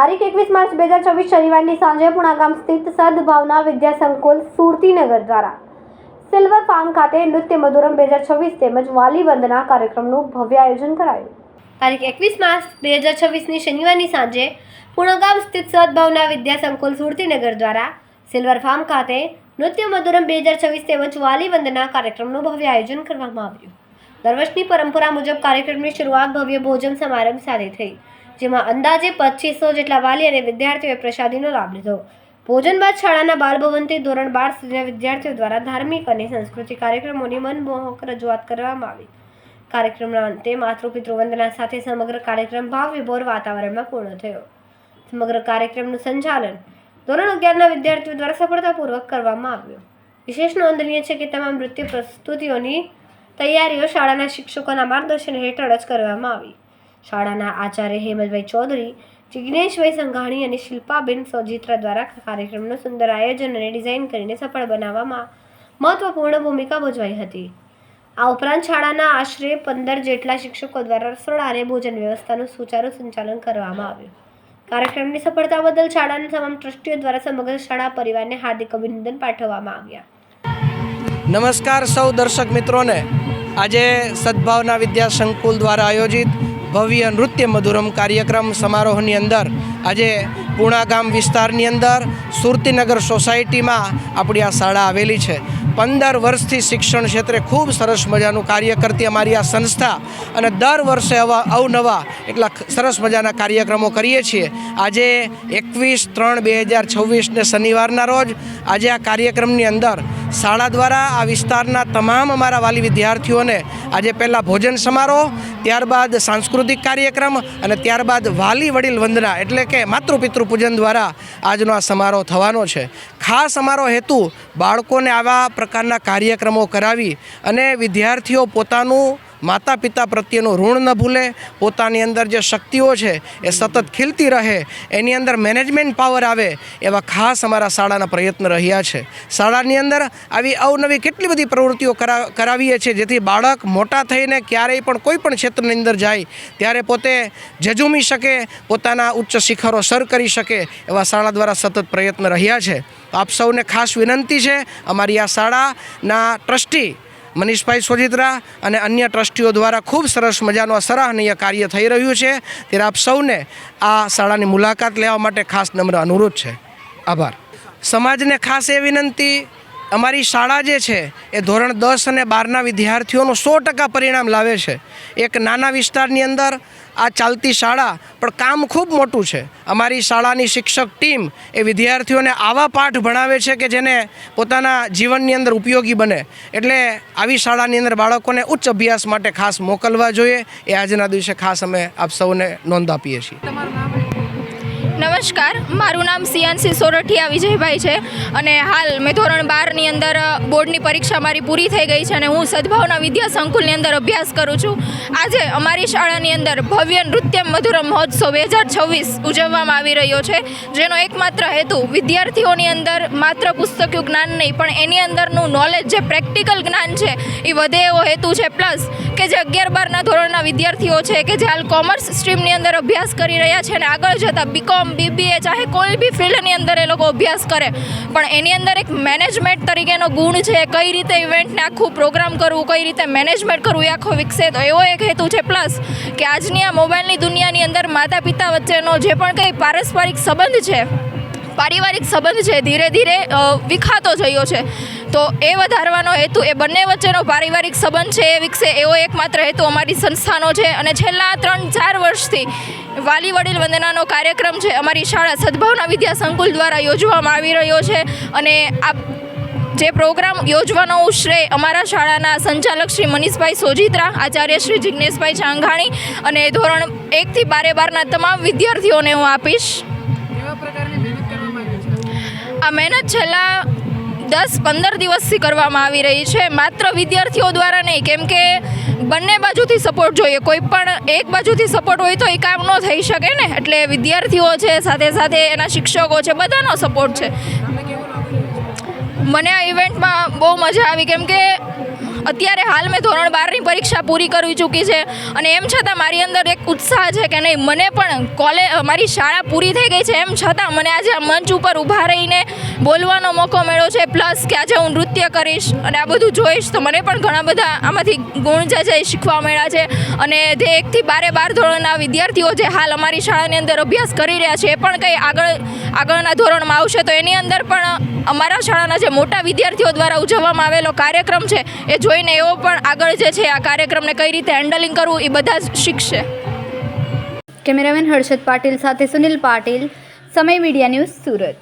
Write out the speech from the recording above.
તારીખ 21 માર્ચ 2024 શનિવારની સાંજે પુણા ગામ સ્થિત સદભાવના વિદ્યા સંકુલ સુરતીનગર દ્વારા સિલ્વર ફાર્મ ખાતે નૃત્ય મધુરમ 2026 તેમજ વાલી વંદના કાર્યક્રમનું ભવ્ય આયોજન કરાયું। તારીખ 21 માર્ચ 2026ની શનિવારની સાંજે પુણા ગામ સ્થિત સદભાવના વિદ્યા સંકુલ સુરતીનગર દ્વારા સિલ્વર ફાર્મ ખાતે નૃત્ય મધુરમ 2026 તેમજ વાલી વંદના કાર્યક્રમનું ભવ્ય આયોજન કરવામાં આવ્યું। દર વર્ષની પરંપરા મુજબ કાર્યક્રમની શરૂઆત ભવ્ય ભોજન સમારંભ સાથે થઈ, જેમાં અંદાજે 2500 જેટલા વાલી અને વિદ્યાર્થીઓએ પ્રસાદીનો લાભ લીધો। ભોજન બાદ શાળાના બાલભવનથી ધોરણ 12 સુધીના વિદ્યાર્થીઓ દ્વારા ધાર્મિક અને સાંસ્કૃતિક કાર્યક્રમોની મનમોહક રજૂઆત કરવામાં આવી। કાર્યક્રમના અંતે માતૃપિતૃ વંદના સાથે સમગ્ર કાર્યક્રમ ભાવવિભોર વાતાવરણમાં પૂર્ણ થયો। સમગ્ર કાર્યક્રમનું સંચાલન ધોરણ 11ના વિદ્યાર્થીઓ દ્વારા સફળતાપૂર્વક કરવામાં આવ્યું। વિશેષ નોંધનીય છે કે તમામ નૃત્ય પ્રસ્તુતિઓની તૈયારીઓ શાળાના શિક્ષકોના માર્ગદર્શન હેઠળ જ કરવામાં આવી। શાળાના આચાર્ય હેમલભાઈ ચૌધરી, જિગ્નેશભાઈ સંઘાણી અને શિલ્પાબેન સોજીત્રા દ્વારા કાર્યક્રમનું સુંદર આયોજન અને ડિઝાઇન કરીને સફળ બનાવવામાં મહત્વપૂર્ણ ભૂમિકા ભજવાઈ હતી। આ ઉપરાંત શાળાના આશરે 15 જેટલા શિક્ષકો દ્વારા રસોડા અને ભોજન વ્યવસ્થાનું સુચારું સંચાલન કરવામાં આવ્યું। કાર્યક્રમની સફળતા બદલ શાળાના તમામ ટ્રસ્ટીઓ દ્વારા સમગ્ર શાળા પરિવારને હાર્દિક અભિનંદન પાઠવવામાં આવ્યા। નમસ્કાર સૌ દર્શક મિત્રોને। આજે સદભાવના વિદ્યા સંકુલ દ્વારા આયોજિત ભવ્ય નૃત્ય મધુરમ કાર્યક્રમ સમારોહની અંદર આજે પુણા ગામ વિસ્તારની અંદર સુરતીનગર સોસાયટીમાં આપણી આ શાળા આવેલી છે। 15 વર્ષથી શિક્ષણ ક્ષેત્રે ખૂબ સરસ મજાનું કાર્ય કરતી અમારી આ સંસ્થા અને દર વર્ષે અવનવા એટલા સરસ મજાના કાર્યક્રમો કરીએ છીએ। આજે 21/3/2026ને શનિવારના રોજ આજે આ કાર્યક્રમની અંદર શાળા દ્વારા આ વિસ્તારના તમામ અમારા વાલી વિદ્યાર્થીઓને આજે પહેલાં ભોજન સમારોહ, ત્યારબાદ સાંસ્કૃતિક કાર્યક્રમ અને ત્યારબાદ વાલી વડીલ વંદના એટલે કે માતૃપિતૃ પૂજન દ્વારા આજનો આ સમારોહ થવાનો છે। ખાસ અમારો હેતુ બાળકોને આવા પ્રકારના કાર્યક્રમો કરાવી અને વિદ્યાર્થીઓ પોતાનું માતા પિતા પ્રત્યેનું ઋણ ન ભૂલે, પોતાની અંદર જે શક્તિઓ છે એ સતત ખીલતી રહે, એની અંદર મેનેજમેન્ટ પાવર આવે એવા ખાસ અમારા શાળાના પ્રયત્ન રહ્યા છે। શાળાની અંદર આવી અવનવી કેટલી બધી પ્રવૃત્તિઓ કરાવીએ છીએ જેથી બાળક મોટા થઈને ક્યારેય પણ કોઈ પણ ક્ષેત્રની અંદર જાય ત્યારે પોતે ઝઝૂમી શકે, પોતાના ઉચ્ચ શિખરો સર કરી શકે એવા શાળા દ્વારા સતત પ્રયત્ન રહ્યા છે। આપ સૌને ખાસ વિનંતી છે, અમારી આ શાળાના ટ્રસ્ટી મનીષભાઈ સોજીત્રા અને અન્ય ટ્રસ્ટીઓ દ્વારા ખૂબ સરસ મજાનું આ સરાહનીય કાર્ય થઈ રહ્યું છે, ત્યારે આપ સૌને આ શાળાની મુલાકાત લેવા માટે ખાસ નમ્ર અનુરોધ છે। આભાર। સમાજને ખાસ એ વિનંતી, અમારી શાળા જે છે એ ધોરણ 10 અને 12ના વિદ્યાર્થીઓનું 100% પરિણામ લાવે છે। એક નાના વિસ્તારની અંદર આ ચાલતી શાળા પણ કામ ખૂબ મોટું છે। અમારી શાળાની શિક્ષક ટીમ એ વિદ્યાર્થીઓને આવા પાઠ ભણાવે છે કે જેને પોતાના જીવનની અંદર ઉપયોગી બને, એટલે આવી શાળાની અંદર બાળકોને ઉચ્ચ અભ્યાસ માટે ખાસ મોકલવા જોઈએ એ આજના દિવસે ખાસ અમે આપ સૌને નોંધ આપીએ છીએ। નમસ્કાર, મારું નામ સિયાંશી સોરઠિયા વિજયભાઈ છે અને હાલ મેં ધોરણ 12ની અંદર બોર્ડની પરીક્ષા મારી પૂરી થઈ ગઈ છે અને હું સદભાવના વિદ્યા સંકુલની અંદર અભ્યાસ કરું છું। આજે અમારી શાળાની અંદર ભવ્ય નૃત્ય મધુરમ મહોત્સવ 2026 ઉજવવામાં આવી રહ્યો છે, જેનો એકમાત્ર હેતુ વિદ્યાર્થીઓની અંદર માત્ર પુસ્તકીય જ્ઞાન નહીં પણ એની અંદરનું નોલેજ, જે પ્રેક્ટિકલ જ્ઞાન છે એ વધે એવો હેતુ છે। પ્લસ કે જે 11-12ના ધોરણના વિદ્યાર્થીઓ છે કે જે હાલ કોમર્સ સ્ટ્રીમની અંદર અભ્યાસ કરી રહ્યા છે અને આગળ જતાં બીકોમ, BBA ચાહે કોઈ બી ફિલ્ડની અંદર એ લોકો અભ્યાસ કરે પણ એની અંદર એક મેનેજમેન્ટ તરીકેનો ગુણ છે, કઈ રીતે ઇવેન્ટને આખું પ્રોગ્રામ કરવું, કઈ રીતે મેનેજમેન્ટ કરવું એ આખો વિકસે, તો એવો એક હેતુ છે। પ્લસ કે આજની આ મોબાઈલની દુનિયાની અંદર માતા પિતા વચ્ચેનો જે પણ કંઈ પારસ્પરિક સંબંધ છે, પારિવારિક સંબંધ છે, ધીરે ધીરે વિખાતો જયો છે, તો એ વધારવાનો હેતુ, એ બંને વચ્ચેનો પારિવારિક સંબંધ છે એ વિકસે એવો એકમાત્ર હેતુ અમારી સંસ્થાનો છે। અને છેલ્લા 3-4 વર્ષથી વાલી વડીલ વંદનાનો કાર્યક્રમ છે અમારી શાળા સદભાવના વિદ્યા સંકુલ દ્વારા યોજવામાં આવી રહ્યો છે અને આ જે પ્રોગ્રામ યોજવાનો શ્રેય અમારા શાળાના સંચાલક શ્રી મનીષભાઈ સોજીત્રા, આચાર્ય શ્રી જિગ્નેશભાઈ ચાંઘાણી અને ધોરણ 1થી 12ના તમામ વિદ્યાર્થીઓને હું આપીશ। આ મહેનત છેલ્લા 10-15 દિવસથી કરવામાં આવી રહી છે, માત્ર વિદ્યાર્થીઓ દ્વારા નહીં, કેમ કે બંને બાજુથી સપોર્ટ જોઈએ, કોઈ પણ એક બાજુથી સપોર્ટ હોય તો એ કામ ન થઈ શકે ને, એટલે વિદ્યાર્થીઓ છે, સાથે સાથે એના શિક્ષકો છે, બધાનો સપોર્ટ છે। મને આ ઇવેન્ટમાં બહુ મજા આવી, કેમ કે અત્યારે હાલ મેં ધોરણ 12ની પરીક્ષા પૂરી કરી ચૂકી છે અને એમ છતાં મારી અંદર એક ઉત્સાહ છે કે નહીં, મને પણ મારી શાળા પૂરી થઈ ગઈ છે એમ છતાં મને આજે આ મંચ ઉપર ઊભા રહીને બોલવાનો મોકો મળ્યો છે, પ્લસ કે આજે હું નૃત્ય કરીશ અને આ બધું જોઈશ તો મને પણ ઘણા બધા આમાંથી ગુણ જે છે એ શીખવા મળ્યા છે. અને જે 1 થી 12 ધોરણના વિદ્યાર્થીઓ જે હાલ અમારી શાળાની અંદર અભ્યાસ કરી રહ્યા છે એ પણ કંઈ આગળના ધોરણમાં આવશે તો એની અંદર પણ અમારા શાળાના જે મોટા વિદ્યાર્થીઓ દ્વારા ઉજવવામાં આવેલો કાર્યક્રમ છે એ જોઈને એઓ પણ આગળ જે છે આ કાર્યક્રમને કઈ રીતે હેન્ડલિંગ કરવું એ બધા જ શીખશે. કેમેરામેન હર્ષદ પાટીલ સાથે સુનિલ પાટીલ, સમય મીડિયા ન્યૂઝ, સુરત.